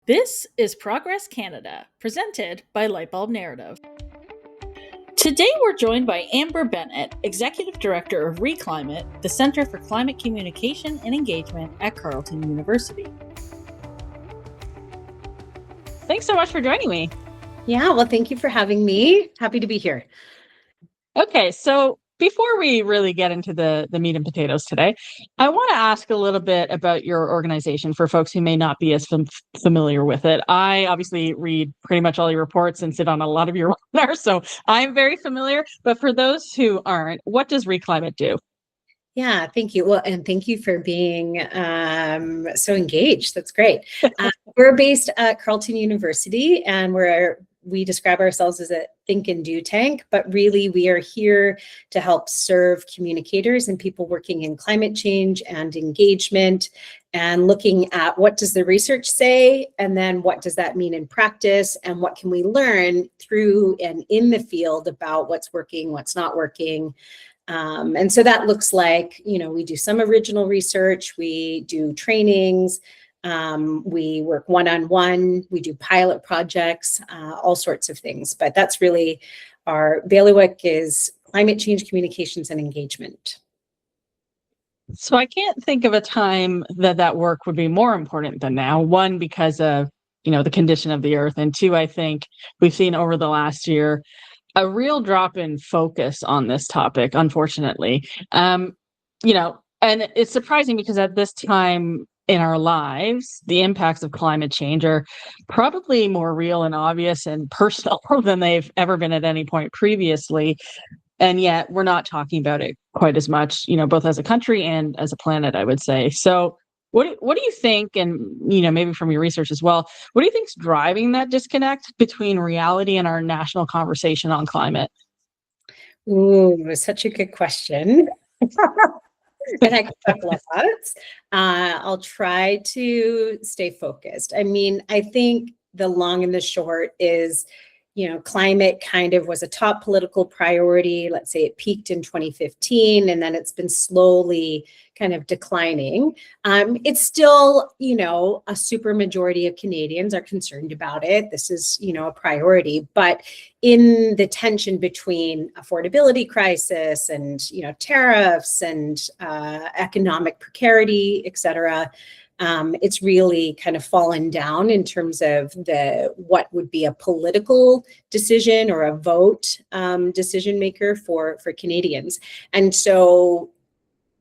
This is Progress Canada, presented by Lightbulb Narrative. Today we're joined by Amber Bennett, Executive Director of Re.Climate, the Centre for Climate Communication and Engagement at Carleton University. Thanks so much for joining me. Yeah, well, thank you for having me. Happy to be here. Okay, so before we really get into the meat and potatoes today, I want to ask a little bit about your organization for folks who may not be as familiar with it. I obviously read pretty much all your reports and sit on a lot of your webinars, so I'm very familiar. But for those who aren't, what does Re.Climate do? Yeah, thank you. Well, and thank you for being so engaged. That's great. We're based at Carleton University, and we describe ourselves as a think and do tank, but really we are here to help serve communicators and people working in climate change and engagement, and looking at what does the research say, and then what does that mean in practice, and what can we learn through and in the field about what's working, what's not working. And so that looks like, we do some original research, we do trainings, we work one-on-one, we do pilot projects, all sorts of things. But that's really our bailiwick, is climate change communications and engagement. So I can't think of a time that work would be more important than now. One, because of, the condition of the earth. And two, I think we've seen over the last year a real drop in focus on this topic, unfortunately. And it's surprising because at this time in our lives, the impacts of climate change are probably more real and obvious and personal than they've ever been at any point previously. And yet we're not talking about it quite as much, both as a country and as a planet, I would say. So what do you think, and maybe from your research as well, what do you think is driving that disconnect between reality and our national conversation on climate? Ooh, such a good question. And I could talk a lot. I'll try to stay focused. I think the long and the short is, climate kind of was a top political priority. Let's say it peaked in 2015, and then it's been slowly kind of declining. It's still, a super majority of Canadians are concerned about it. This is, a priority. But in the tension between affordability crisis and, tariffs and economic precarity, et cetera, it's really kind of fallen down in terms of what would be a political decision or a vote decision maker for Canadians. And so,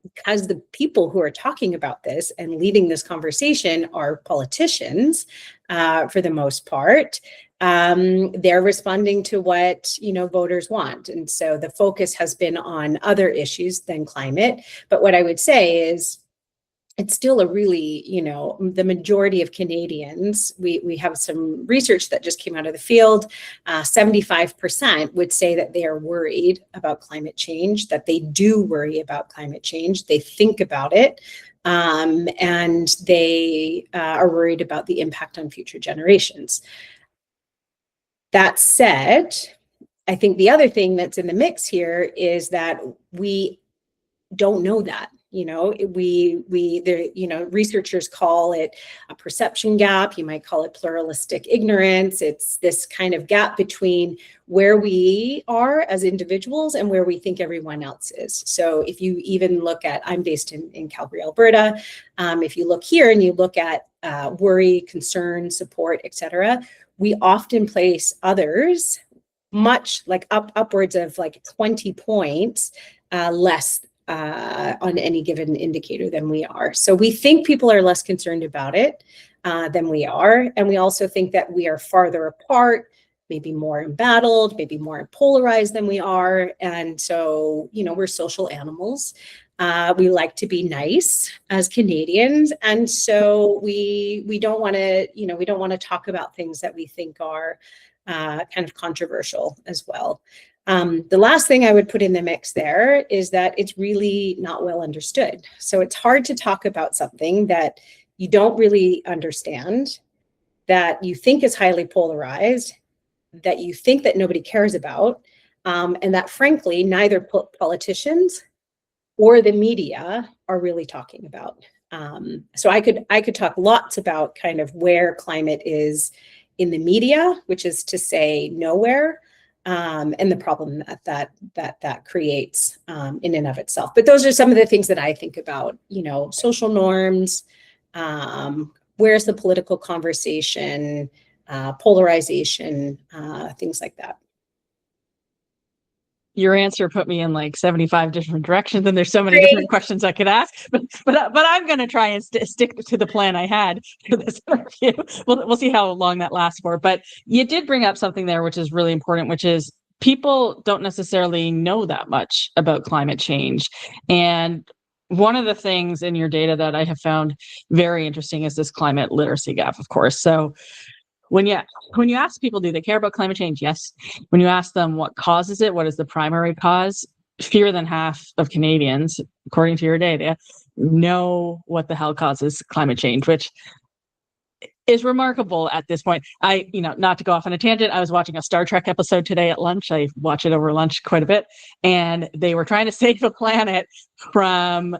because the people who are talking about this and leading this conversation are politicians, for the most part, they're responding to what voters want. And so the focus has been on other issues than climate. But what I would say is, it's still a really, the majority of Canadians, we have some research that just came out of the field, 75% would say that they are worried about climate change, that they do worry about climate change, they think about it, and they are worried about the impact on future generations. That said, I think the other thing that's in the mix here is that we don't know that. Researchers call it a perception gap. You might call it pluralistic ignorance. It's this kind of gap between where we are as individuals and where we think everyone else is. So if you even look at, I'm based in Calgary, Alberta. If you look here and you look at worry, concern, support, et cetera, we often place others much like upwards of like 20 points less on any given indicator than we are. So we think people are less concerned about it than we are. And we also think that we are farther apart, maybe more embattled, maybe more polarized than we are. And so, we're social animals. We like to be nice as Canadians. And so we don't want to, talk about things that we think are kind of controversial as well. The last thing I would put in the mix there is that it's really not well understood. So it's hard to talk about something that you don't really understand, that you think is highly polarized, that you think that nobody cares about, and that frankly, neither politicians or the media are really talking about. So I could talk lots about kind of where climate is in the media, which is to say nowhere, and the problem that creates in and of itself. But those are some of the things that I think about, social norms, where's the political conversation, polarization, things like that. Your answer put me in like 75 different directions, and there's so many Great. different questions I could ask. But I'm going to try and stick to the plan I had for this interview. We'll see how long that lasts for. But you did bring up something there, which is really important, which is people don't necessarily know that much about climate change. And one of the things in your data that I have found very interesting is this climate literacy gap, of course. So when you ask people, do they care about climate change? Yes. When you ask them what causes it, what is the primary cause, fewer than half of Canadians, according to your data, know what the hell causes climate change, which is remarkable at this point. Not to go off on a tangent, I was watching a Star Trek episode today at lunch. I watch it over lunch quite a bit. And they were trying to save the planet from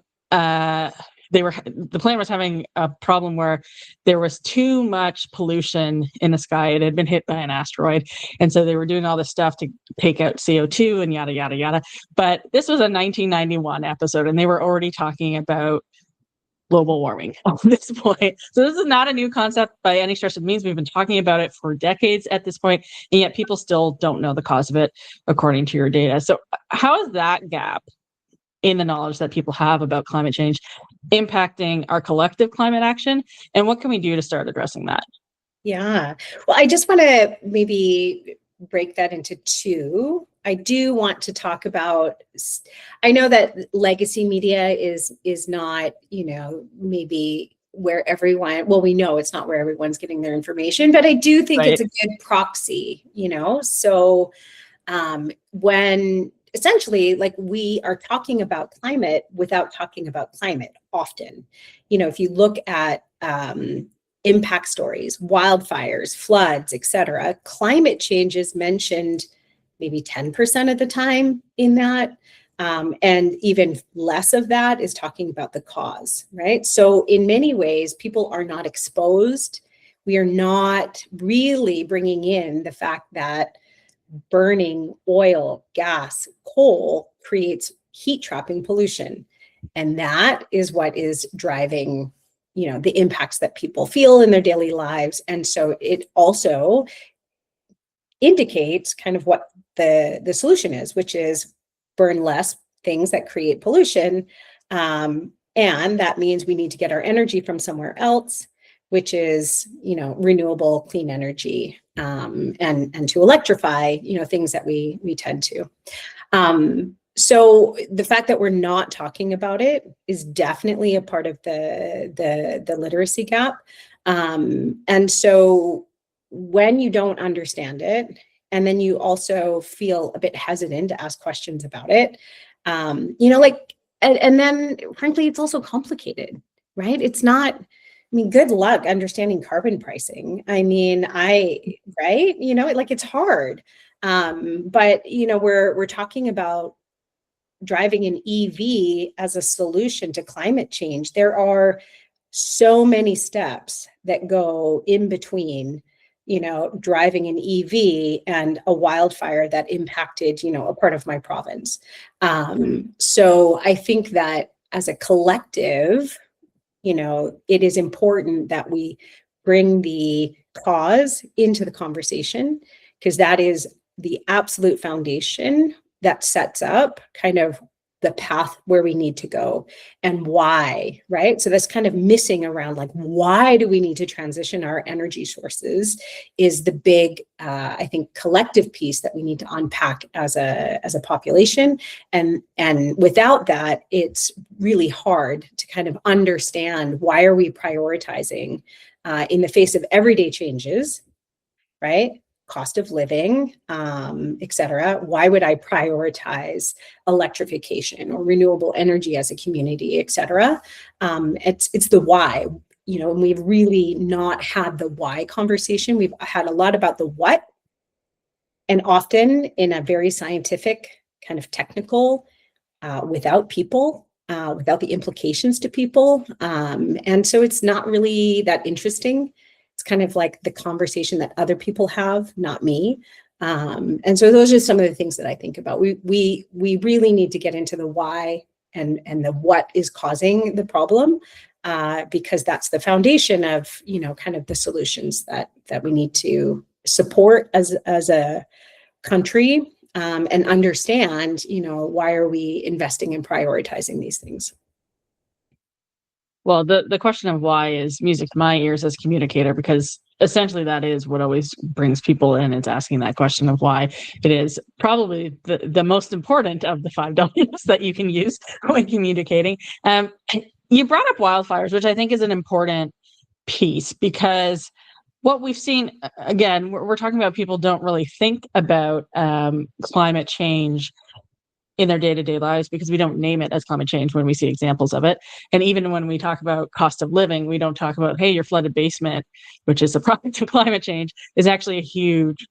the planet was having a problem where there was too much pollution in the sky. It had been hit by an asteroid. And so they were doing all this stuff to take out CO2 and yada, yada, yada. But this was a 1991 episode, and they were already talking about global warming at this point. So this is not a new concept by any stretch of the means. We've been talking about it for decades at this point, and yet people still don't know the cause of it, according to your data. So how is that gap in the knowledge that people have about climate change impacting our collective climate action? And what can we do to start addressing that? Yeah. Well, I just want to maybe break that into two. I do want to talk about, I know that legacy media is not, maybe where everyone, well, we know it's not where everyone's getting their information, but I do think Right. it's a good proxy, so when essentially, like, we are talking about climate without talking about climate often. If you look at impact stories, wildfires, floods, etc., climate change is mentioned maybe 10% of the time in that. And even less of that is talking about the cause, right? So in many ways, people are not exposed. We are not really bringing in the fact that burning oil, gas, coal creates heat trapping pollution. And that is what is driving, the impacts that people feel in their daily lives. And so it also indicates kind of what the solution is, which is burn less things that create pollution. And that means we need to get our energy from somewhere else, which is, renewable, clean energy, and to electrify, things that we tend to. So the fact that we're not talking about it is definitely a part of the literacy gap. And so when you don't understand it, and then you also feel a bit hesitant to ask questions about it, and then frankly, it's also complicated, right? It's not, good luck understanding carbon pricing. Right? It's hard. But we're talking about driving an EV as a solution to climate change. There are so many steps that go in between, driving an EV and a wildfire that impacted, a part of my province. So I think that as a collective, it is important that we bring the cause into the conversation, because that is the absolute foundation that sets up kind of the path where we need to go and why, right? So that's kind of missing around, like, why do we need to transition our energy sources is the big, I think, collective piece that we need to unpack as a population. And without that, it's really hard to kind of understand, why are we prioritizing in the face of everyday changes, right? Cost of living, et cetera. Why would I prioritize electrification or renewable energy as a community, et cetera? It's the why, and we've really not had the why conversation. We've had a lot about the what, and often in a very scientific, kind of technical, without people without the implications to people. And so it's not really that interesting. It's kind of like the conversation that other people have, not me. And so those are some of the things that I think about. We really need to get into the why and the what is causing the problem, because that's the foundation of, kind of the solutions that we need to support as a country, and understand, why are we investing and prioritizing these things? Well, the question of why is music to my ears as a communicator, because essentially that is what always brings people in. It's asking that question of why. It is probably the most important of the 5 W's that you can use when communicating. You brought up wildfires, which I think is an important piece, because what we've seen, again, we're talking about people don't really think about climate change in their day-to-day lives because we don't name it as climate change when we see examples of it. And even when we talk about cost of living, we don't talk about, hey, your flooded basement, which is a product of climate change, is actually a huge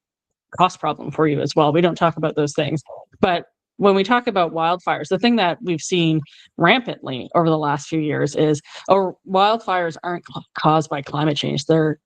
cost problem for you as well. We don't talk about those things. But when we talk about wildfires, the thing that we've seen rampantly over the last few years is, wildfires aren't caused by climate change. They're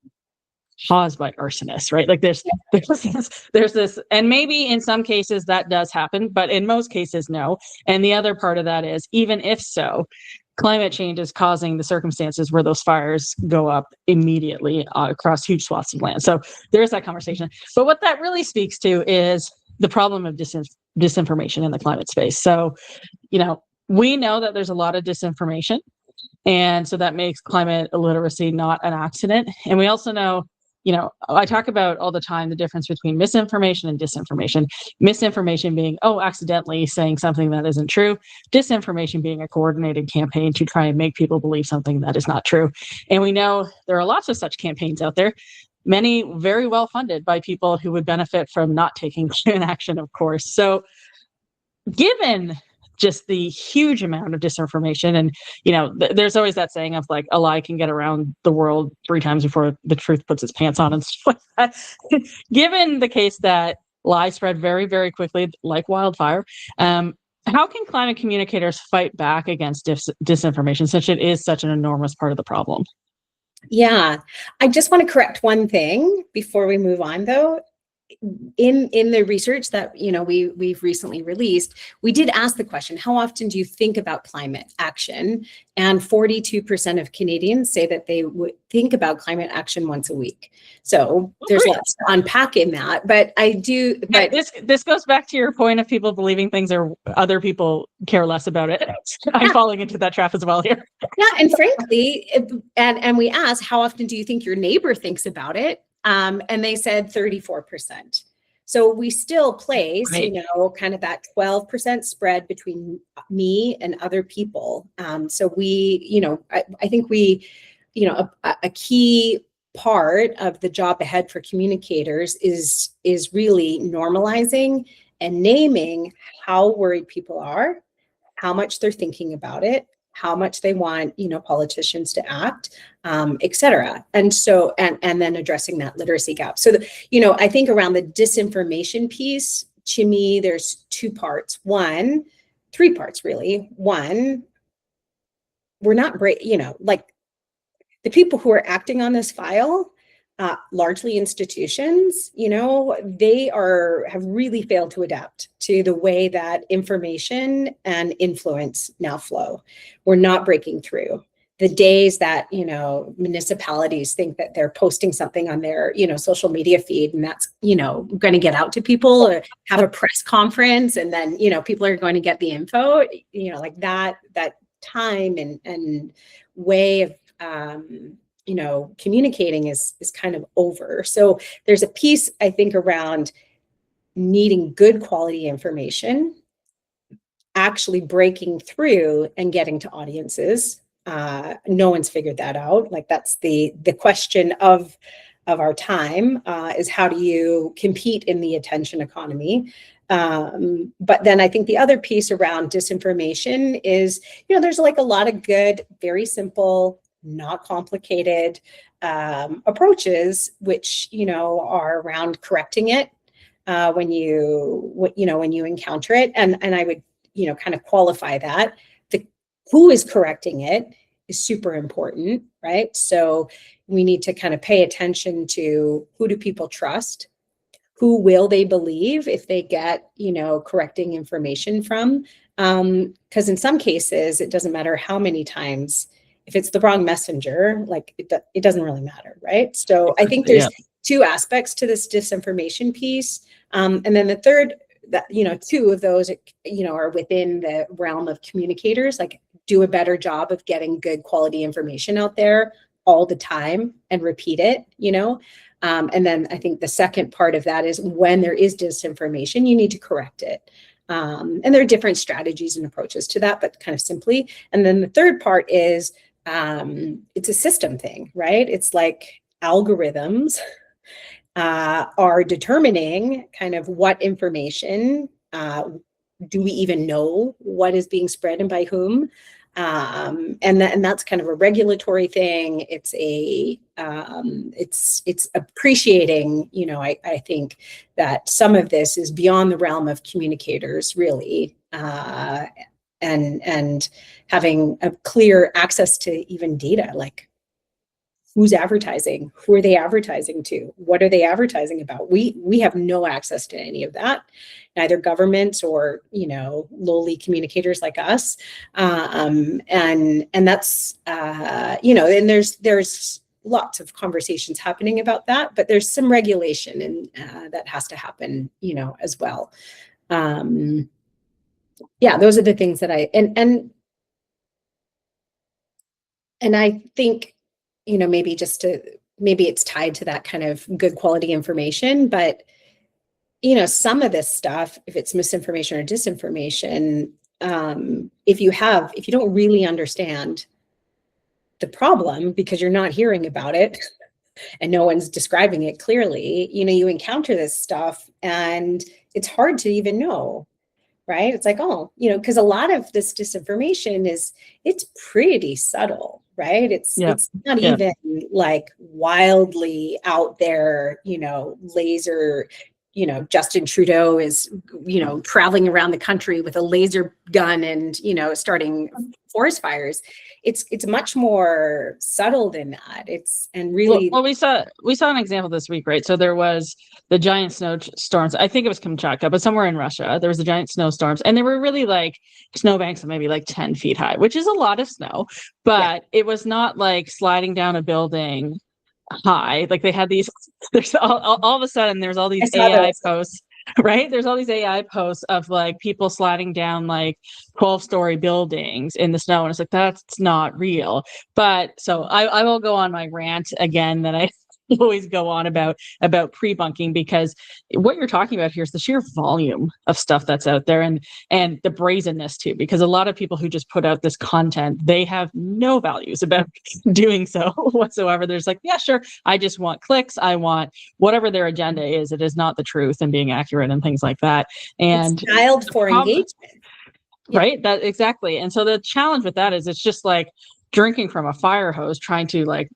caused by arsonists, right? Like there's this, and maybe in some cases that does happen, but in most cases, no. And the other part of that is, even if so, climate change is causing the circumstances where those fires go up immediately across huge swaths of land. So there's that conversation. But what that really speaks to is the problem of disinformation in the climate space. So, we know that there's a lot of disinformation. And so that makes climate illiteracy not an accident. And we also know, I talk about all the time the difference between misinformation and disinformation. Misinformation being, accidentally saying something that isn't true. Disinformation being a coordinated campaign to try and make people believe something that is not true. And we know there are lots of such campaigns out there, many very well funded by people who would benefit from not taking action, of course. So given just the huge amount of disinformation, and there's always that saying of like, a lie can get around the world 3 times before the truth puts its pants on and stuff like that. Given the case that lies spread very, very quickly like wildfire, how can climate communicators fight back against disinformation, since it is such an enormous part of the problem? Yeah, I just want to correct one thing before we move on, though. In the research that we've recently released, we did ask the question, how often do you think about climate action? And 42% of Canadians say that they would think about climate action once a week. So there's lots to unpack in that, but this goes back to your point of people believing things are other people care less about it. I'm falling into that trap as well here. Yeah, and frankly, and we asked, how often do you think your neighbor thinks about it? And they said 34%. So we still place, right, kind of that 12% spread between me and other people. So we, I think we, a key part of the job ahead for communicators is really normalizing and naming how worried people are, how much they're thinking about it, how much they want, politicians to act, et cetera. And so, and then addressing that literacy gap. So, I think around the disinformation piece, to me, there's 2 parts. 3 parts, really. 1, we're not like the people who are acting on this file, largely institutions, they have really failed to adapt to the way that information and influence now flow. We're not breaking through. The days that, municipalities think that they're posting something on their, social media feed, and that's, going to get out to people, or have a press conference, and then, people are going to get the info, like that time and way of, communicating is kind of over. So there's a piece, I think, around needing good quality information, actually breaking through and getting to audiences. No one's figured that out. Like, that's the question of our time, is how do you compete in the attention economy? But then I think the other piece around disinformation is, there's like a lot of good, very simple, not complicated approaches, which, are around correcting it when you encounter it. And I would, kind of qualify that. The who is correcting it is super important, right? So we need to kind of pay attention to, who do people trust? Who will they believe if they get, correcting information from? Because in some cases, it doesn't matter how many times, if it's the wrong messenger, like it doesn't really matter, right? So I think there's two aspects to this disinformation piece. And then the third, that, two of those, are within the realm of communicators, like do a better job of getting good quality information out there all the time and repeat it, and then I think the second part of that is, when there is disinformation, you need to correct it. And there are different strategies and approaches to that, but kind of simply. And then the third part is, it's a system thing, right? It's like algorithms are determining kind of what information, do we even know what is being spread and by whom? And that's kind of a regulatory thing. It's it's appreciating, I think that some of this is beyond the realm of communicators, really, and having a clear access to even data, like who's advertising, who are they advertising to, what are they advertising about? We have no access to any of that, neither governments or lowly communicators like us, and that's and there's lots of conversations happening about that, but there's some regulation and that has to happen as well. Those are the things that and I think maybe it's tied to that kind of good quality information, but some of this stuff, if it's misinformation or disinformation, if you don't really understand the problem because you're not hearing about it and no one's describing it clearly, you encounter this stuff and it's hard to even know, right? It's like, because a lot of this disinformation it's pretty subtle, right? It's not even like wildly out there, laser, Justin Trudeau is, traveling around the country with a laser gun and, starting forest fires. It's much more subtle than that. And really, well, we saw an example this week, right? So there was the giant snowstorms. I think it was Kamchatka, but somewhere in Russia, there was the giant snowstorms, and they were really like snowbanks of maybe like 10 feet high, which is a lot of snow, but it was not like sliding down a building high. Like they had these, there's all of a sudden there's all these AI posts, right? There's all these AI posts of like people sliding down like 12-story buildings in the snow. And it's like, that's not real. But so I will go on my rant again that I always go on about pre-bunking, because what you're talking about here is the sheer volume of stuff that's out there, and the brazenness too, because a lot of people who just put out this content, they have no values about doing so whatsoever. There's like, yeah, sure, I just want clicks, I want whatever their agenda is. It is not the truth and being accurate and things like that. And it's dialed for engagement, right? That exactly. And so the challenge with that is, it's just like drinking from a fire hose, trying to like,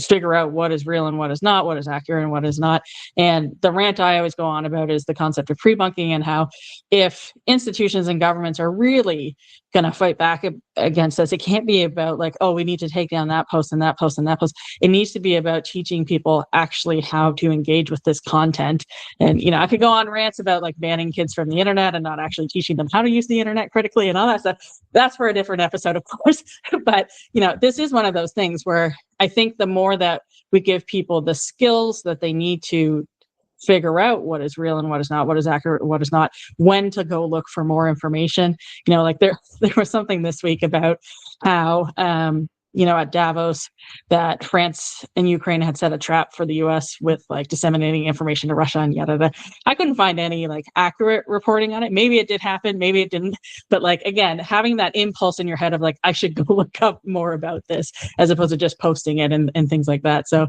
figure out what is real and what is not, what is accurate and what is not. And the rant I always go on about is the concept of pre-bunking, and how if institutions and governments are really going to fight back against us, it can't be about like, oh, we need to take down that post and that post and that post. It needs to be about teaching people actually how to engage with this content. And, I could go on rants about like banning kids from the internet and not actually teaching them how to use the internet critically and all that stuff. That's for a different episode, of course. But, this is one of those things where I think the more that we give people the skills that they need to figure out what is real and what is not, what is accurate, what is not, when to go look for more information. Like there was something this week about how, at Davos, that France and Ukraine had set a trap for the US with like disseminating information to Russia and yada. I couldn't find any like accurate reporting on it. Maybe it did happen, maybe it didn't. But like, again, having that impulse in your head of like, I should go look up more about this, as opposed to just posting it and things like that. So,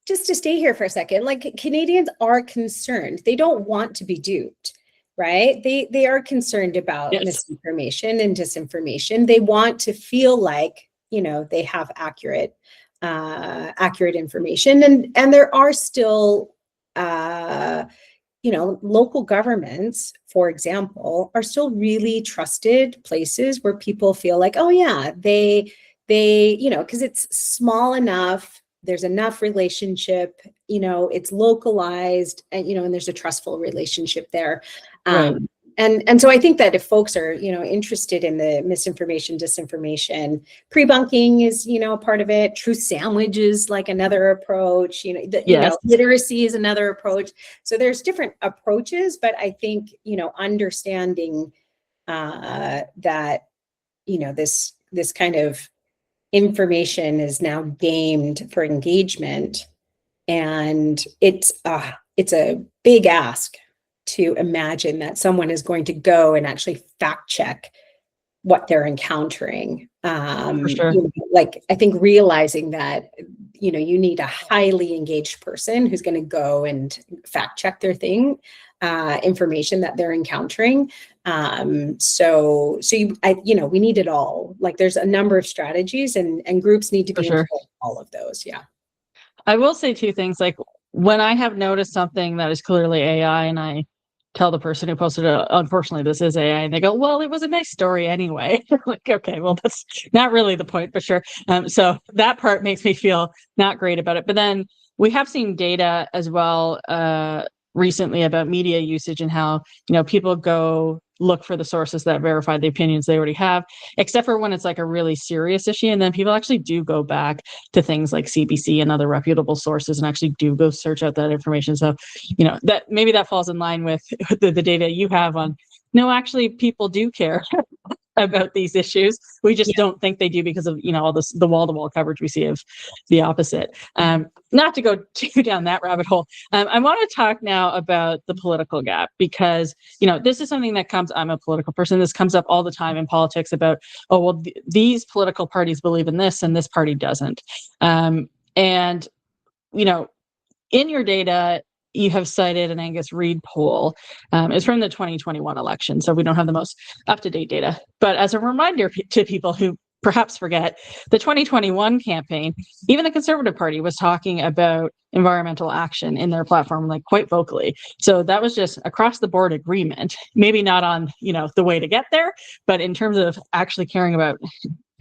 just to stay here for a second, like Canadians are concerned. They don't want to be duped, right? They are concerned about misinformation and disinformation. They want to feel like, they have accurate information. And there are still local governments, for example, are still really trusted places where people feel like, oh yeah, they, because it's small enough, there's enough relationship, it's localized, and there's a trustful relationship there. Right. And so I think that if folks are, interested in the misinformation, disinformation, pre-bunking is, a part of it. Truth sandwich is like another approach, Yes, literacy is another approach. So there's different approaches, but I think, understanding that, this kind of information is now gamed for engagement, and it's a big ask to imagine that someone is going to go and actually fact check what they're encountering. for sure. Like I think realizing that, you need a highly engaged person who's going to go and fact check their information that they're encountering. So we need it all. Like there's a number of strategies, and groups need to For be sure. involved in all of those. Yeah. I will say two things. Like when I have noticed something that is clearly AI, and I tell the person who posted it, unfortunately, this is AI, and they go, well, it was a nice story anyway. Like, okay, well, that's not really the point, but sure. So that part makes me feel not great about it. But then we have seen data as well recently about media usage and how, people go look for the sources that verify the opinions they already have, except for when it's like a really serious issue. And then people actually do go back to things like CBC and other reputable sources and actually do go search out that information. So, that maybe that falls in line with the data you have on, no, actually people do care about these issues. We just don't think they do because of, all this, the wall-to-wall coverage we see of the opposite. Not to go too down that rabbit hole. I want to talk now about the political gap, because, this is something that comes, I'm a political person, this comes up all the time in politics about, oh, well, these political parties believe in this and this party doesn't. And, in your data, you have cited an Angus Reid poll. It's from the 2021 election, so we don't have the most up-to-date data. But as a reminder to people who perhaps forget, the 2021 campaign, even the Conservative Party was talking about environmental action in their platform, like quite vocally. So that was just across the board agreement, maybe not on, the way to get there, but in terms of actually caring about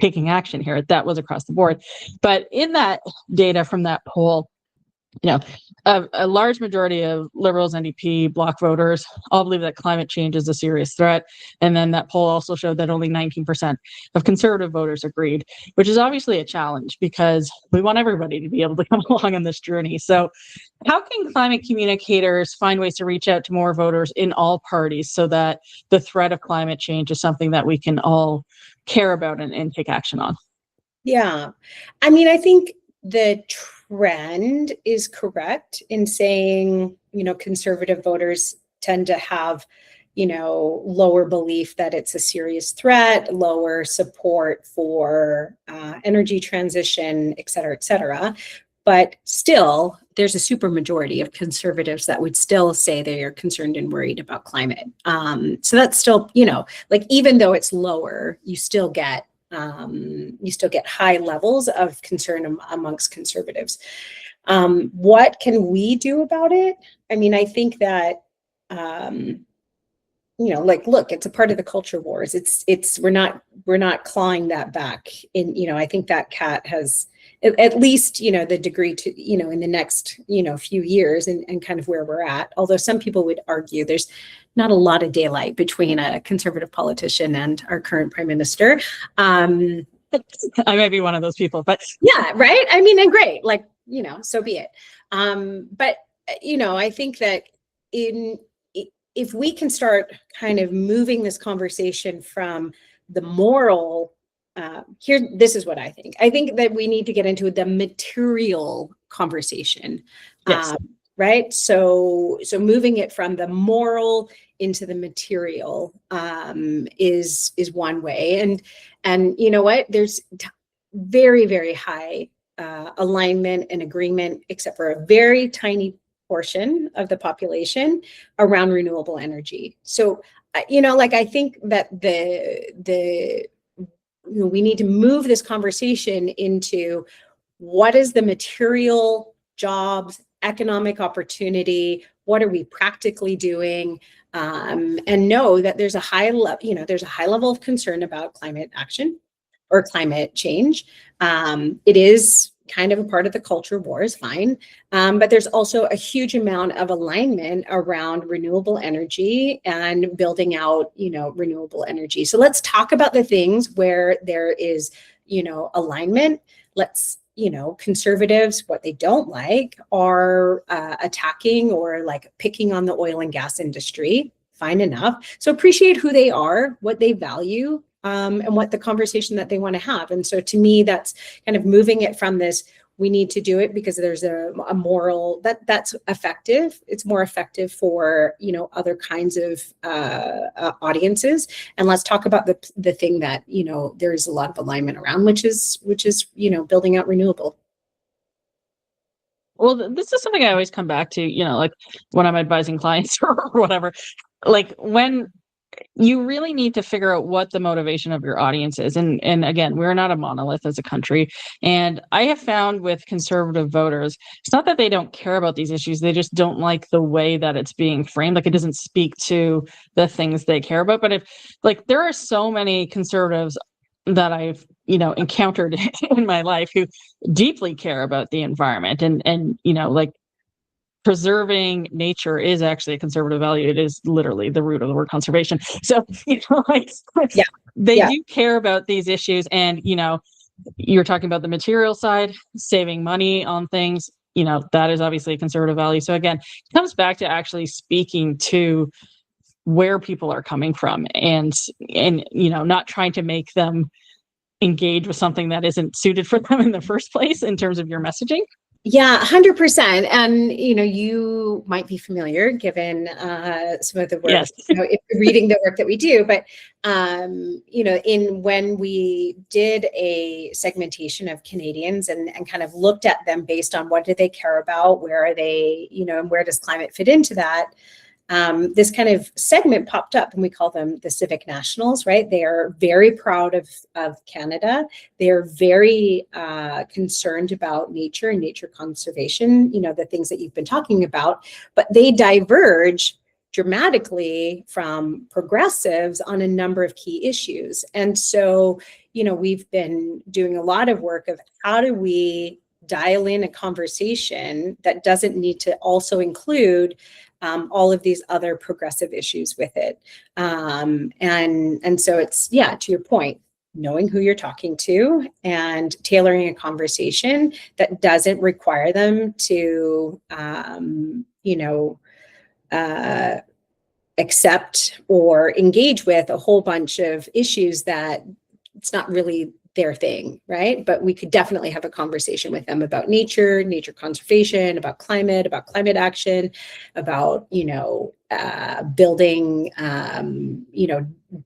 taking action here, that was across the board. But in that data from that poll, a large majority of Liberals, NDP, Bloc voters all believe that climate change is a serious threat. And then that poll also showed that only 19% of Conservative voters agreed, which is obviously a challenge because we want everybody to be able to come along on this journey. So how can climate communicators find ways to reach out to more voters in all parties so that the threat of climate change is something that we can all care about and take action on? Yeah. I mean, I think the trend is correct in saying, conservative voters tend to have, lower belief that it's a serious threat, lower support for energy transition, et cetera, et cetera. But still, there's a super majority of conservatives that would still say they are concerned and worried about climate. So that's still, like, even though it's lower, you still get high levels of concern amongst conservatives. What can we do about it? I mean, I think that, look, it's a part of the culture wars. We're not clawing that back. I think that cat has at least, the degree to, in the next, few years and kind of where we're at. Although some people would argue there's not a lot of daylight between a conservative politician and our current prime minister. I may be one of those people, but yeah, right. I mean, and great, like, so be it. But, I think that if we can start kind of moving this conversation from the moral, this is what I think. I think that we need to get into the material conversation. yes. Right. So moving it from the moral into the material is one way. And you know what? There's very, very high alignment and agreement, except for a very tiny portion of the population around renewable energy. So, I think that we need to move this conversation into what is the material, jobs, economic opportunity, what are we practically doing, and know that there's a there's a high level of concern about climate action or climate change. It is kind of a part of the culture war, is fine. But there's also a huge amount of alignment around renewable energy and building out, renewable energy. So let's talk about the things where there is, alignment. Let's, conservatives, what they don't like are attacking or like picking on the oil and gas industry. Fine enough. So appreciate who they are, what they value, and what the conversation that they want to have. And so to me, that's kind of moving it from this, we need to do it because there's a moral that's effective. It's more effective for, other kinds of audiences. And let's talk about the thing that, there's a lot of alignment around, which is, building out renewable. Well, this is something I always come back to, like when I'm advising clients or whatever, like when you really need to figure out what the motivation of your audience is. And again, we're not a monolith as a country. And I have found with conservative voters, it's not that they don't care about these issues. They just don't like the way that it's being framed. Like it doesn't speak to the things they care about. But there are so many conservatives that I've, encountered in my life who deeply care about the environment and preserving nature is actually a conservative value. It is literally the root of the word conservation. So, they do care about these issues. And, you're talking about the material side, saving money on things, that is obviously a conservative value. So again, it comes back to actually speaking to where people are coming from and, not trying to make them engage with something that isn't suited for them in the first place in terms of your messaging. Yeah, 100%. And, you might be familiar given some of the work, yes. If you're reading the work that we do, but, when we did a segmentation of Canadians and kind of looked at them based on what do they care about, where are they, and where does climate fit into that? This kind of segment popped up, and we call them the civic nationals, right? They are very proud of Canada. They are very concerned about nature and nature conservation, the things that you've been talking about, but they diverge dramatically from progressives on a number of key issues. And so, we've been doing a lot of work of how do we dial in a conversation that doesn't need to also include all of these other progressive issues with it. And so it's, to your point, knowing who you're talking to and tailoring a conversation that doesn't require them to, accept or engage with a whole bunch of issues that it's not really their thing, right? But we could definitely have a conversation with them about nature conservation, about climate action, about, building,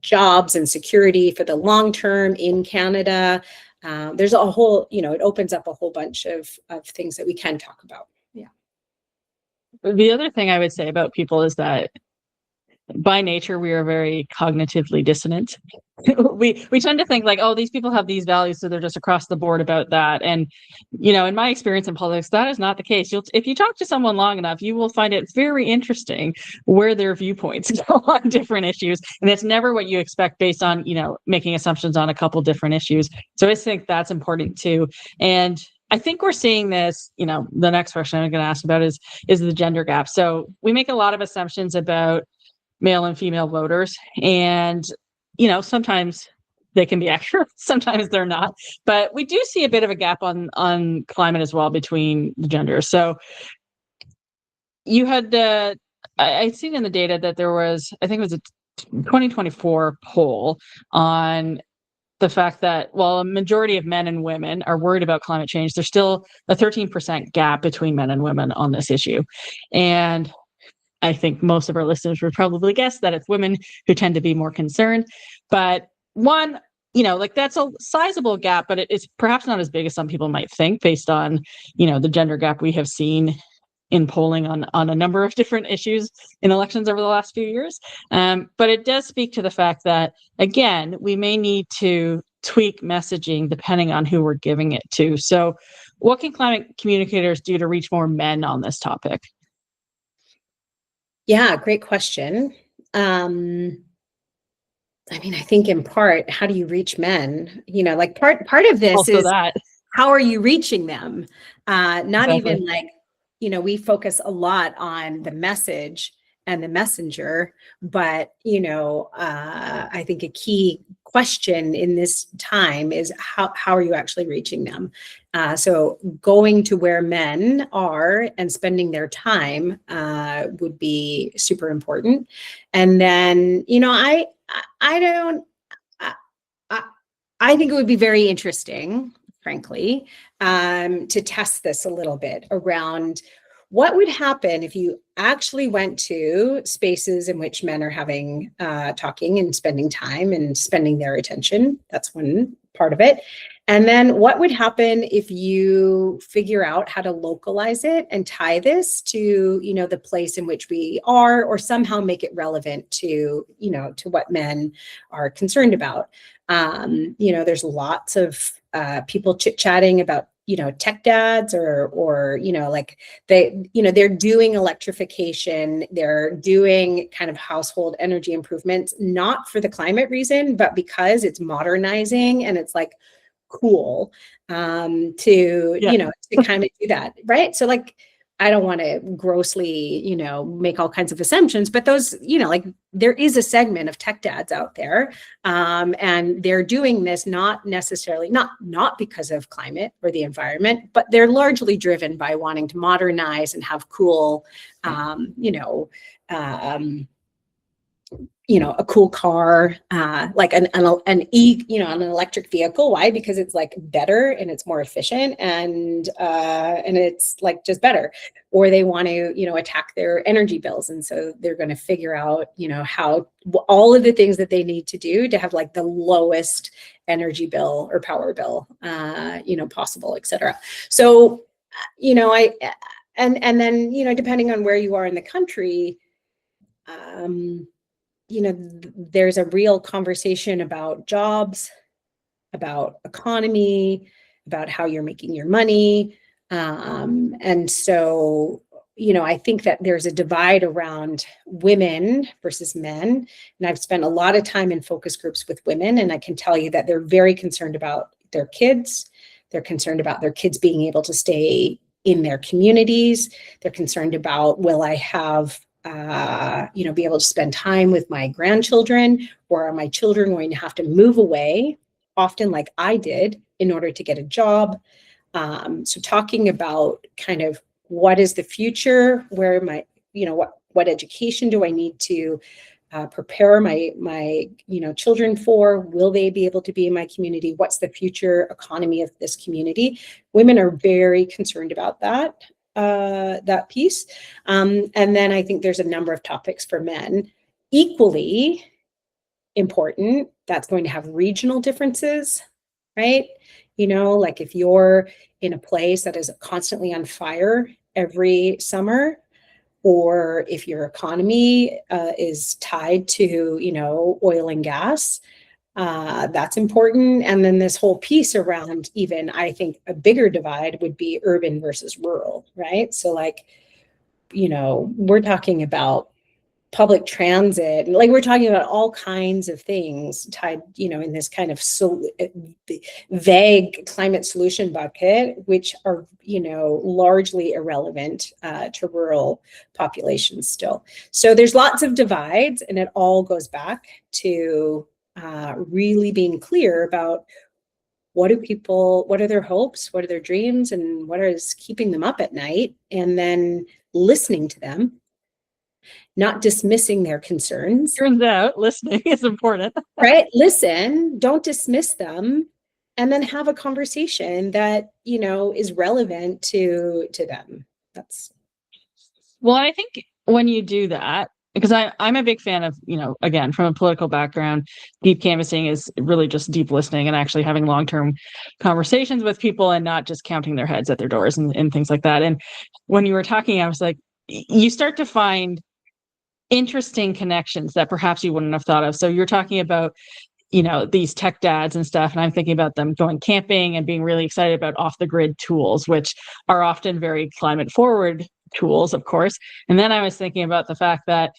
jobs and security for the long term in Canada. There's a whole, it opens up a whole bunch of things that we can talk about. Yeah. The other thing I would say about people is that by nature, we are very cognitively dissonant. we tend to think like, oh, these people have these values, so they're just across the board about that. And, in my experience in politics, that is not the case. If you talk to someone long enough, you will find it very interesting where their viewpoints go on different issues. And it's never what you expect based on, making assumptions on a couple different issues. So I think that's important too. And I think we're seeing this, the next question I'm going to ask about is the gender gap. So we make a lot of assumptions about male and female voters. And, sometimes they can be accurate, sometimes they're not. But we do see a bit of a gap on climate as well between the genders. So you had, I'd seen in the data that there was, I think it was a 2024 poll on the fact that while a majority of men and women are worried about climate change, there's still a 13% gap between men and women on this issue. And I think most of our listeners would probably guess that it's women who tend to be more concerned. But one, that's a sizable gap, but it's perhaps not as big as some people might think based on, the gender gap we have seen in polling on a number of different issues in elections over the last few years. But it does speak to the fact that, again, we may need to tweak messaging depending on who we're giving it to. So what can climate communicators do to reach more men on this topic? Yeah, great question. I mean, I think in part, how do you reach men? Like part of this Also is that. how are you reaching them? Not Exactly. even like, we focus a lot on the message and the messenger, but I think a key question in this time is how are you actually reaching them? So going to where men are and spending their time would be super important. And then, I don't, I, I I think it would be very interesting, frankly, to test this a little bit around what would happen if you actually went to spaces in which men are having talking and spending time and spending their attention. That's one part of it. And then what would happen if you figure out how to localize it and tie this to, the place in which we are, or somehow make it relevant to, to what men are concerned about. There's lots of people chit-chatting about, tech dads or like they're doing electrification, they're doing kind of household energy improvements, not for the climate reason, but because it's modernizing and it's like cool to, to kind of do that. Right. So like, I don't want to grossly, make all kinds of assumptions, but those, like there is a segment of tech dads out there, and they're doing this not necessarily, not because of climate or the environment, but they're largely driven by wanting to modernize and have cool, a cool car, like an electric vehicle. Why? Because it's like better and it's more efficient and it's like just better. Or they want to, attack their energy bills. And so they're going to figure out, how all of the things that they need to do to have like the lowest energy bill or power bill, possible, et cetera. So, and then, depending on where you are in the country, there's a real conversation about jobs, about economy, about how you're making your money. And so, I think that there's a divide around women versus men. And I've spent a lot of time in focus groups with women, and I can tell you that they're very concerned about their kids. They're concerned about their kids being able to stay in their communities. They're concerned about, will I have be able to spend time with my grandchildren, or are my children going to have to move away, often like I did, in order to get a job? So talking about kind of what is the future, where my, what education do I need to prepare my children for? Will they be able to be in my community? What's the future economy of this community? Women are very concerned about that piece. And then I think there's a number of topics for men equally important that's going to have regional differences, right? Like if you're in a place that is constantly on fire every summer, or if your economy is tied to, oil and gas, that's important. And then this whole piece around, even I think a bigger divide would be urban versus rural, right? So like, we're talking about public transit, like we're talking about all kinds of things tied, in this kind of vague climate solution bucket, which are, largely irrelevant to rural populations still. So there's lots of divides, and it all goes back to really being clear about what are their hopes, what are their dreams, and what is keeping them up at night, and then listening to them, not dismissing their concerns. Turns out listening is important. Right? Listen, don't dismiss them, and then have a conversation that, is relevant to them. Well, I think when you do that, because I'm a big fan of, again, from a political background, deep canvassing is really just deep listening and actually having long-term conversations with people and not just counting their heads at their doors and things like that. And when you were talking, I was like, you start to find interesting connections that perhaps you wouldn't have thought of. So you're talking about, these tech dads and stuff, and I'm thinking about them going camping and being really excited about off the grid tools, which are often very climate forward tools, of course. And then I was thinking about the fact that,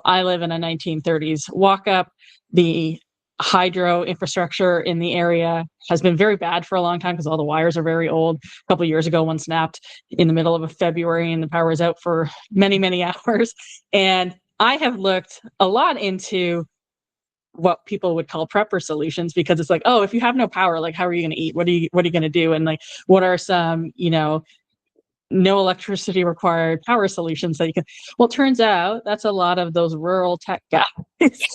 I live in a 1930s walk up. The hydro infrastructure in the area has been very bad for a long time because all the wires are very old. A couple of years ago, one snapped in the middle of a February and the power was out for many, many hours. And I have looked a lot into what people would call prepper solutions, because it's like, oh, if you have no power, like, how are you going to eat? What are you going to do? And like, what are some, no electricity required power solutions that you can, well, it turns out that's a lot of those rural tech guys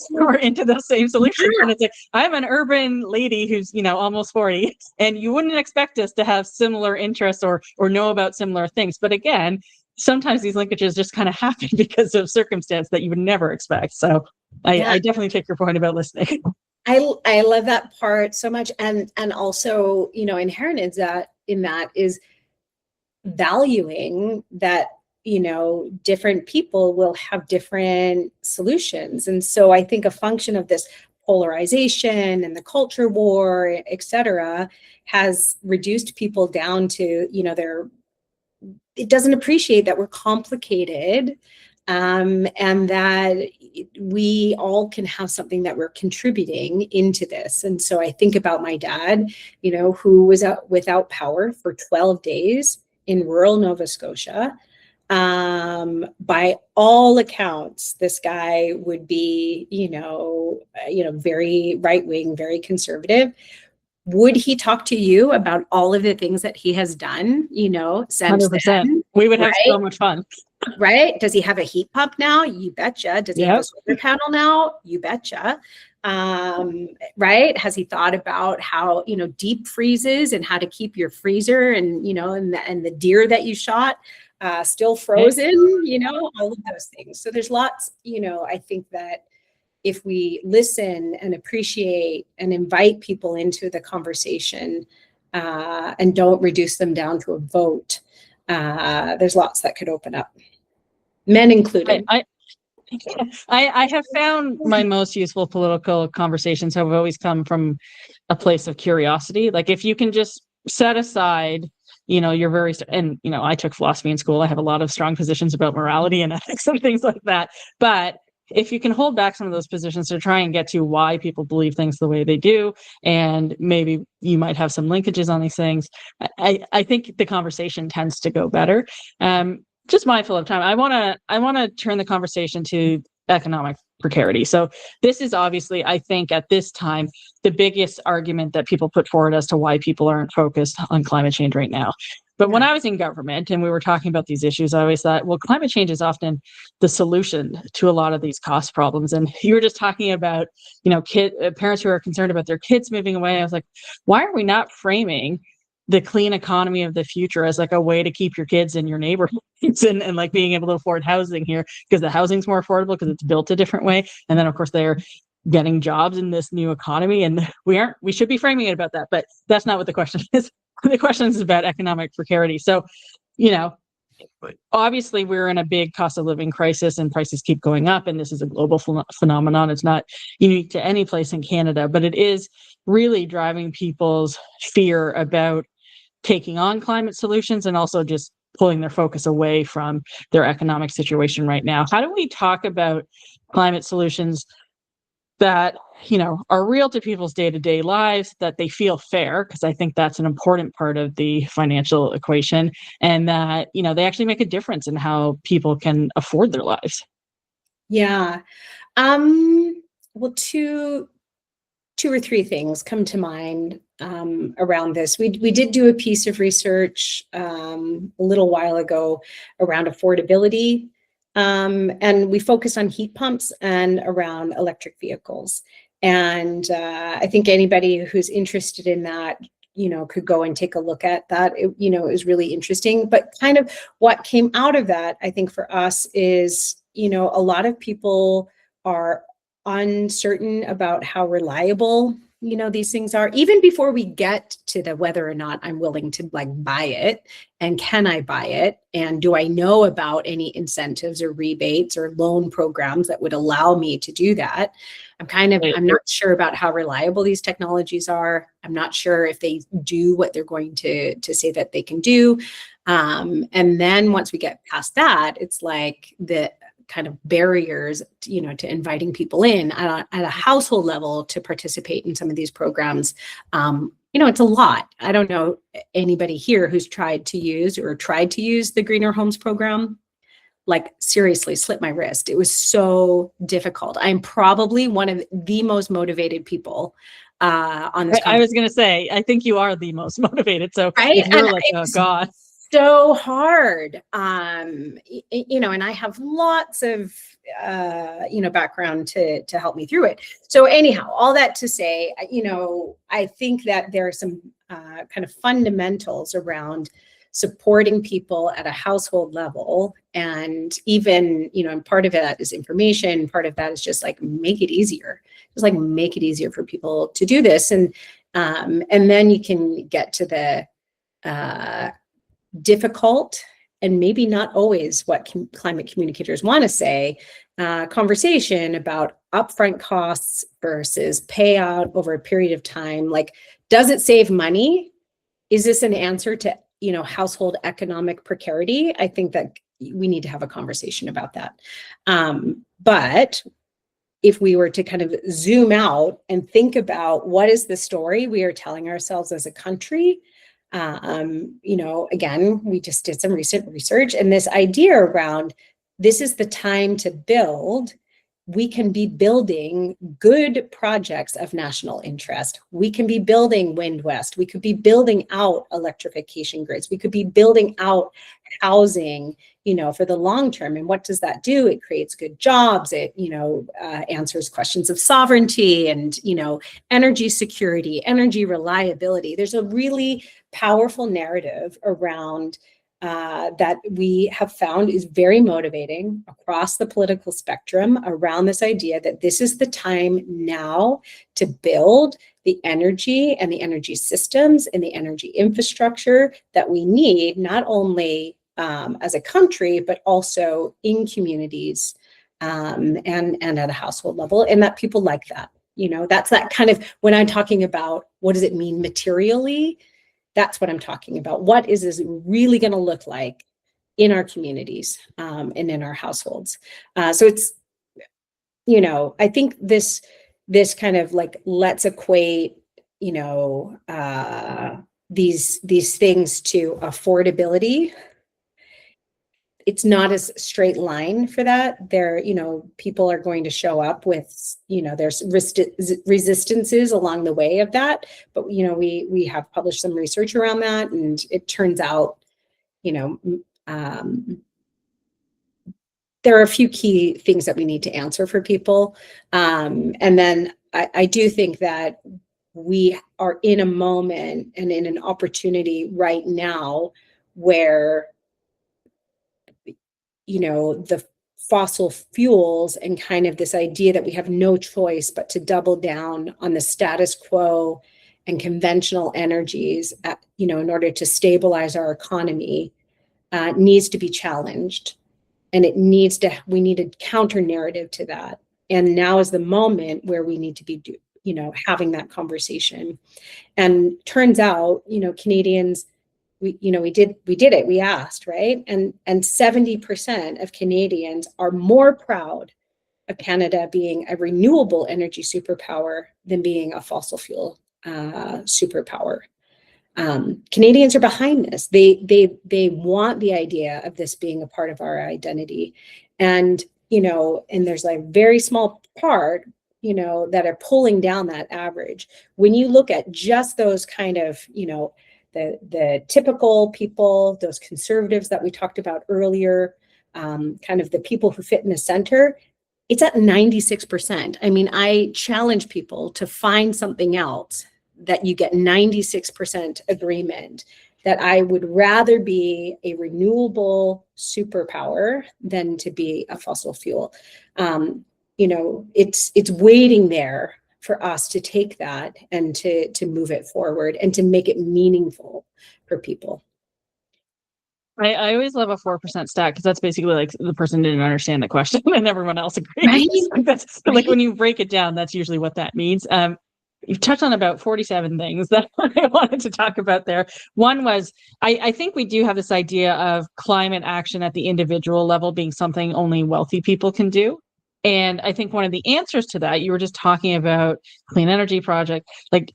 who are into those same solutions. And it's like, I'm an urban lady who's, almost 40, and you wouldn't expect us to have similar interests or know about similar things. But again, sometimes these linkages just kind of happen because of circumstance that you would never expect. So I definitely take your point about listening. I love that part so much. And also, inherent in that is valuing that, different people will have different solutions. And so I think a function of this polarization and the culture war, et cetera, has reduced people down to, it doesn't appreciate that we're complicated, and that we all can have something that we're contributing into this. And so I think about my dad, who was out without power for 12 days in rural Nova Scotia. By all accounts, this guy would be, very right-wing, very conservative. Would he talk to you about all of the things that he has done, since 100%. then? We would have so much fun. Right? Does he have a heat pump now? You betcha. Does he have a solar panel now? You betcha. Right? Has he thought about how, deep freezes and how to keep your freezer and, and the deer that you shot still frozen, all of those things. So there's lots, I think that if we listen and appreciate and invite people into the conversation and don't reduce them down to a vote, there's lots that could open up, men included. I have found my most useful political conversations have always come from a place of curiosity. Like, if you can just set aside, I took philosophy in school. I have a lot of strong positions about morality and ethics and things like that. But if you can hold back some of those positions to try and get to why people believe things the way they do, and maybe you might have some linkages on these things, I think the conversation tends to go better. Just mindful of time, I want to turn the conversation to economic precarity. So this is obviously, I think, at this time, the biggest argument that people put forward as to why people aren't focused on climate change right now. But when I was in government and we were talking about these issues, I always thought, well, climate change is often the solution to a lot of these cost problems. And you were just talking about, parents who are concerned about their kids moving away. I was like, why are we not framing the clean economy of the future as like a way to keep your kids in your neighborhoods and like being able to afford housing here, because the housing's more affordable because it's built a different way. And then of course they're getting jobs in this new economy, and we should be framing it about that, but that's not what the question is. The question is about economic precarity. So, obviously we're in a big cost of living crisis and prices keep going up, and this is a global phenomenon. It's not unique to any place in Canada, but it is really driving people's fear about taking on climate solutions and also just pulling their focus away from their economic situation right now. How do we talk about climate solutions that, are real to people's day-to-day lives, that they feel fair, because I think that's an important part of the financial equation, and that, they actually make a difference in how people can afford their lives? Yeah. Well, two or three things come to mind around this. We did do a piece of research a little while ago around affordability, and we focused on heat pumps and around electric vehicles. And I think anybody who's interested in that, could go and take a look at that. It was really interesting. But kind of what came out of that, I think for us is, a lot of people are uncertain about how reliable, these things are, even before we get to the whether or not I'm willing to buy it, and can I buy it, and do I know about any incentives or rebates or loan programs that would allow me to do that. I'm not sure about how reliable these technologies are. I'm not sure if they do what they're going to say that they can do. And then once we get past that, it's like the kind of barriers, to inviting people in at a household level to participate in some of these programs. It's a lot. I don't know anybody here who's tried to use the Greener Homes program. Like, seriously, slit my wrist. It was so difficult. I'm probably one of the most motivated people on this. I was going to say, I think you are the most motivated. So right? if you're like, oh God. So hard. And I have lots of, background to help me through it. So anyhow, all that to say, I think that there are some kind of fundamentals around supporting people at a household level. And even, and part of that is information. Part of that is just like, make it easier. Just like make it easier for people to do this. And then you can get to the difficult and maybe not always what climate communicators want to say, conversation about upfront costs versus payout over a period of time. Like, does it save money? Is this an answer to, household economic precarity? I think that we need to have a conversation about that. But if we were to kind of zoom out and think about what is the story we are telling ourselves as a country, again, we just did some recent research, and this idea around this is the time to build. We can be building good projects of national interest. We can be building Wind West. We could be building out electrification grids. We could be building out housing, for the long term. And what does that do? It creates good jobs. It, answers questions of sovereignty and, energy security, energy reliability. There's a really powerful narrative around that we have found is very motivating across the political spectrum around this idea that this is the time now to build the energy and the energy systems and the energy infrastructure that we need, not only as a country, but also in communities and at a household level, and that people like that. That's that kind of, when I'm talking about what does it mean materially, that's what I'm talking about. What is this really going to look like in our communities and in our households? So it's, I think this kind of like, let's equate, these things to affordability. It's not as straight line for that. There, people are going to show up with, there's resistances along the way of that. But, we have published some research around that, and it turns out, there are a few key things that we need to answer for people. And then I do think that we are in a moment and in an opportunity right now where the fossil fuels and kind of this idea that we have no choice but to double down on the status quo and conventional energies, in order to stabilize our economy, needs to be challenged. And we need a counter narrative to that. And now is the moment where we need to be, having that conversation. And turns out, Canadians, we did it. We asked, right? And 70% of Canadians are more proud of Canada being a renewable energy superpower than being a fossil fuel superpower. Canadians are behind this. They want the idea of this being a part of our identity, and and there's a very small part that are pulling down that average. When you look at just those kind of the typical people, those conservatives that we talked about earlier, kind of the people who fit in the center, it's at 96%. I mean, I challenge people to find something else that you get 96% agreement, that I would rather be a renewable superpower than to be a fossil fuel. It's waiting there for us to take that and to move it forward and to make it meaningful for people. I always love a 4% stat, because that's basically like the person didn't understand the question and everyone else agrees. Right? That's right. Like when you break it down, that's usually what that means. you've touched on about 47 things that I wanted to talk about there. One was, I think we do have this idea of climate action at the individual level being something only wealthy people can do. And I think one of the answers to that, you were just talking about clean energy project, like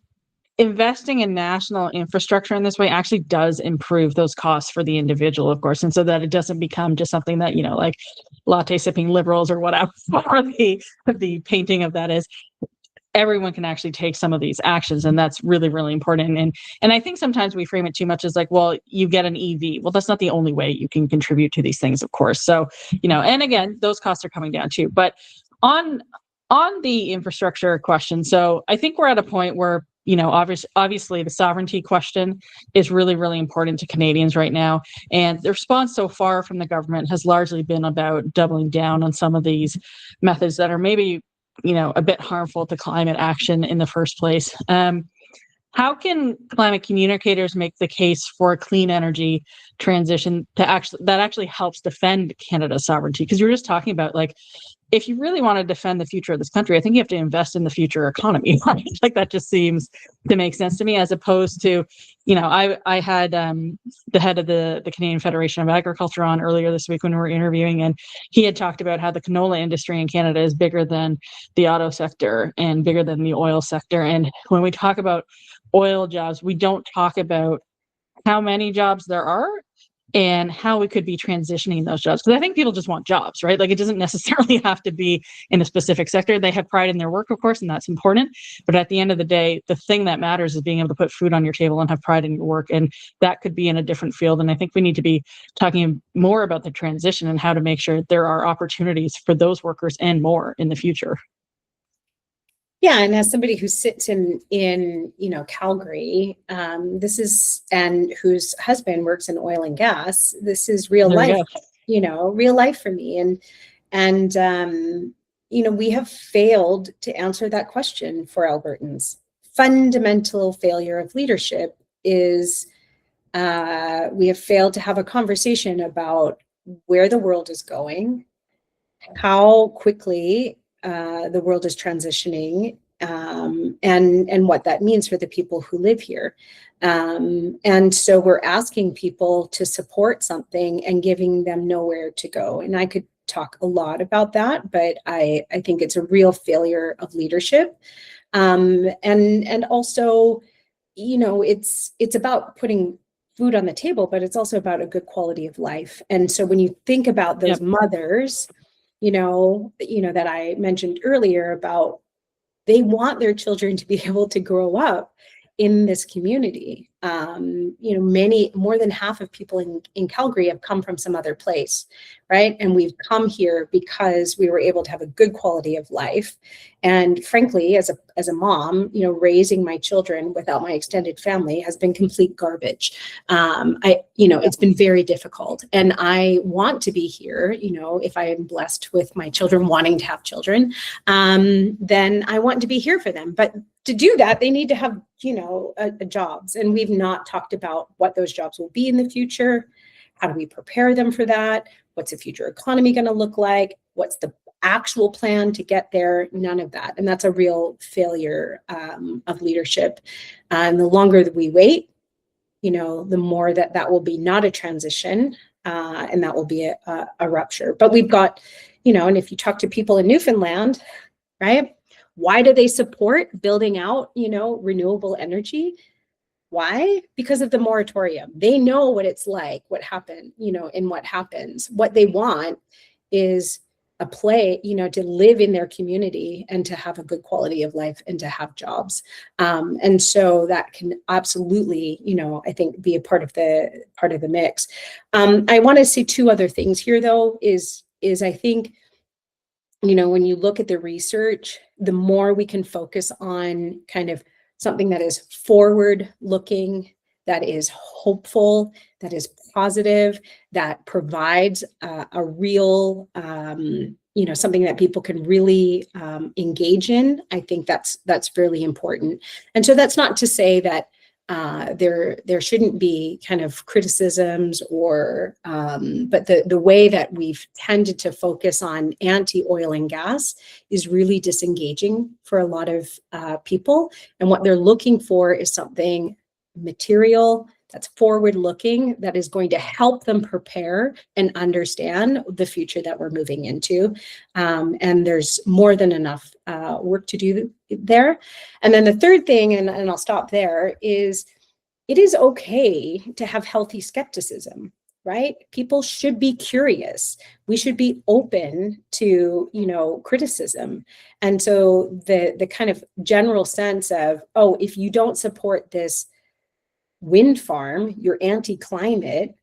investing in national infrastructure in this way actually does improve those costs for the individual, of course. And so that it doesn't become just something that, like latte sipping liberals or whatever, or the painting of that is. Everyone can actually take some of these actions, and that's really, really important. And I think sometimes we frame it too much as like, well, you get an EV. Well, that's not the only way you can contribute to these things, of course. So, and again, those costs are coming down too. But on the infrastructure question, so I think we're at a point where, obviously the sovereignty question is really, really important to Canadians right now. And the response so far from the government has largely been about doubling down on some of these methods that are maybe a bit harmful to climate action in the first place. How can climate communicators make the case for a clean energy transition that actually helps defend Canada's sovereignty? Because you were just talking about, like, if you really want to defend the future of this country, I think you have to invest in the future economy. Right? Like, that just seems to make sense to me, as opposed to, I had the head of the Canadian Federation of Agriculture on earlier this week when we were interviewing, and he had talked about how the canola industry in Canada is bigger than the auto sector and bigger than the oil sector. And when we talk about oil jobs, we don't talk about how many jobs there are and how we could be transitioning those jobs. Because I think people just want jobs, right? Like, it doesn't necessarily have to be in a specific sector. They have pride in their work, of course, and that's important. But at the end of the day, the thing that matters is being able to put food on your table and have pride in your work. And that could be in a different field. And I think we need to be talking more about the transition and how to make sure there are opportunities for those workers and more in the future. Yeah, and as somebody who sits in Calgary, and whose husband works in oil and gas, this is real life, real life for me. And we have failed to answer that question for Albertans. Fundamental failure of leadership is we have failed to have a conversation about where the world is going, how quickly the world is transitioning, and what that means for the people who live here. And so we're asking people to support something and giving them nowhere to go. And I could talk a lot about that, but I think it's a real failure of leadership. And also, it's about putting food on the table, but it's also about a good quality of life. And so when you think about those mothers, that I mentioned earlier about, they want their children to be able to grow up in this community. More than half of people in Calgary have come from some other place, right? And we've come here because we were able to have a good quality of life. And frankly, as a mom, raising my children without my extended family has been complete garbage. It's been very difficult. And I want to be here, if I am blessed with my children wanting to have children, then I want to be here for them. But to do that, they need to have, jobs. And we've not talked about what those jobs will be in the future. How do we prepare them for that? What's the future economy going to look like? What's the actual plan to get there? None of that. And that's a real failure of leadership. And the longer that we wait, the more that will be not a transition, and that will be a rupture. But we've got, and if you talk to people in Newfoundland, right? Why do they support building out, renewable energy? Why? Because of the moratorium. They know what it's like, what happened, and what happens. What they want is a to live in their community and to have a good quality of life and to have jobs. And so that can absolutely, I think, be a part of the mix. I want to say two other things here, though, is I think, when you look at the research, the more we can focus on kind of something that is forward looking, that is hopeful, that is positive, that provides a real, something that people can really engage in. I think that's fairly important. And so that's not to say that there shouldn't be kind of criticisms or, but the way that we've tended to focus on anti-oil and gas is really disengaging for a lot of people. And what they're looking for is something material, that's forward looking, that is going to help them prepare and understand the future that we're moving into. And there's more than enough work to do there. And then the third thing, and I'll stop there, is it is okay to have healthy skepticism, right? People should be curious. We should be open to, criticism. And so the kind of general sense of, oh, if you don't support this wind farm, you're anti-climate,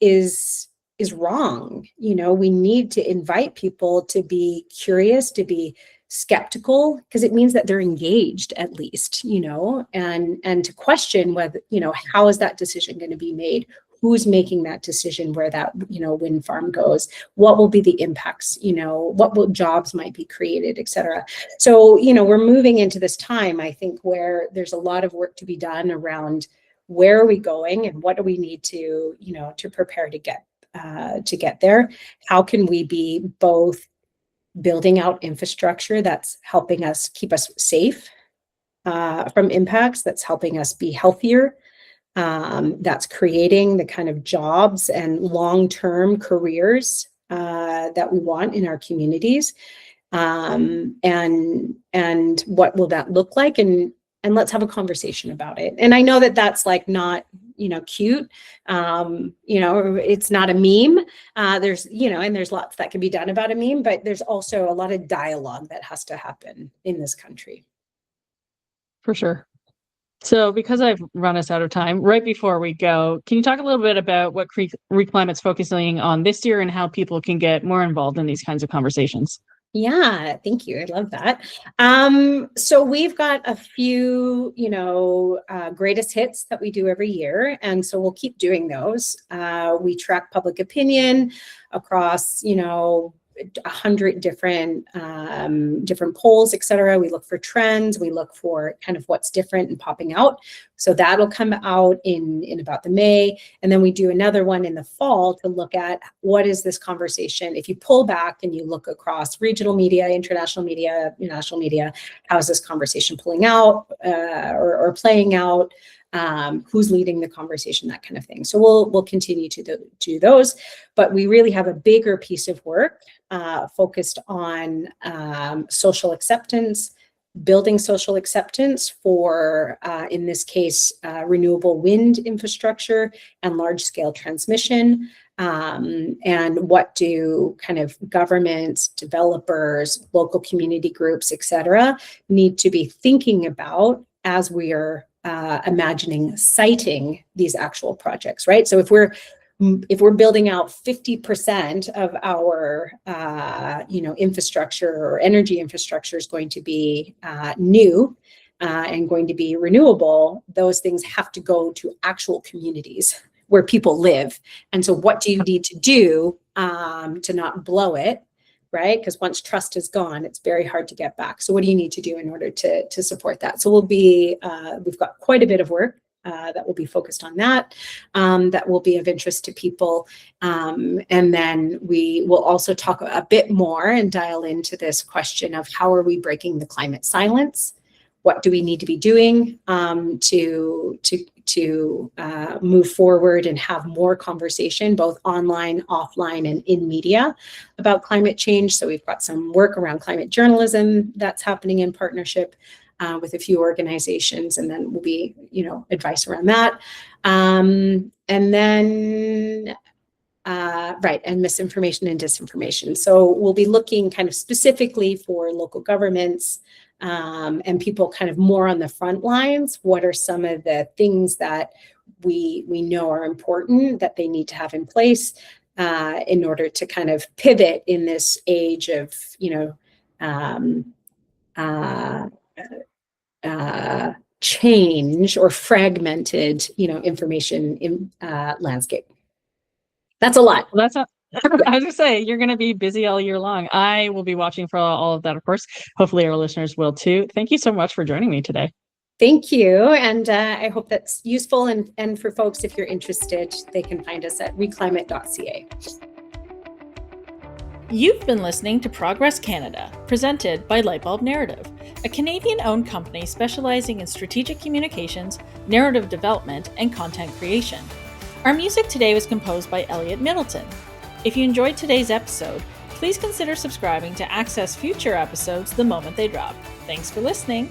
is wrong. We need to invite people to be curious, to be skeptical, because it means that they're engaged at least, and to question whether, how is that decision going to be made? Who's making that decision where that, wind farm goes? What will be the impacts? What will jobs might be created, et cetera. So, we're moving into this time, I think, where there's a lot of work to be done around where are we going and what do we need to, to prepare to get there? How can we be both building out infrastructure that's helping us keep us safe from impacts, that's helping us be healthier, that's creating the kind of jobs and long-term careers that we want in our communities, and what will that look like, and let's have a conversation about it. And I know that that's like not cute, it's not a meme, there's and there's lots that can be done about a meme, but there's also a lot of dialogue that has to happen in this country. For sure. So because I've run us out of time, right before we go, can you talk a little bit about what Re.Climate's focusing on this year and how people can get more involved in these kinds of conversations? Yeah, thank you. I love that. So we've got a few, greatest hits that we do every year. And so we'll keep doing those. We track public opinion across, 100 different polls, et cetera. We look for trends. We look for kind of what's different and popping out. So that'll come out in about the May. And then we do another one in the fall to look at what is this conversation. If you pull back and you look across regional media, international media, national media, how is this conversation pulling out or playing out? Who's leading the conversation, that kind of thing. So we'll continue to do those, but we really have a bigger piece of work focused on social acceptance, building social acceptance for, in this case, renewable wind infrastructure and large-scale transmission. And what do kind of governments, developers, local community groups, et cetera, need to be thinking about as we are imagining siting these actual projects, right? So if we're building out 50% of our infrastructure or energy infrastructure is going to be new and going to be renewable, those things have to go to actual communities where people live. And so what do you need to do to not blow it? Right? Because once trust is gone, it's very hard to get back. So what do you need to do in order to support that? So we've got quite a bit of work that will be focused on that, that will be of interest to people. And then we will also talk a bit more and dial into this question of how are we breaking the climate silence? What do we need to be doing to move forward and have more conversation, both online, offline, and in media about climate change? So we've got some work around climate journalism that's happening in partnership with a few organizations, and then will be, advice around that. And then, and misinformation and disinformation. So we'll be looking kind of specifically for local governments, and people kind of more on the front lines. What are some of the things that we know are important that they need to have in place in order to kind of pivot in this age of, change or fragmented, information in landscape. That's a lot. Well, I was gonna say, you're going to be busy all year long. I will be watching for all of that, of course. Hopefully our listeners will too. Thank you so much for joining me today. Thank you. And I hope that's useful. And for folks, if you're interested, they can find us at reclimate.ca. You've been listening to Progress Canada, presented by Lightbulb Narrative, a Canadian-owned company specializing in strategic communications, narrative development, and content creation. Our music today was composed by Elliot Middleton. If you enjoyed today's episode, please consider subscribing to access future episodes the moment they drop. Thanks for listening.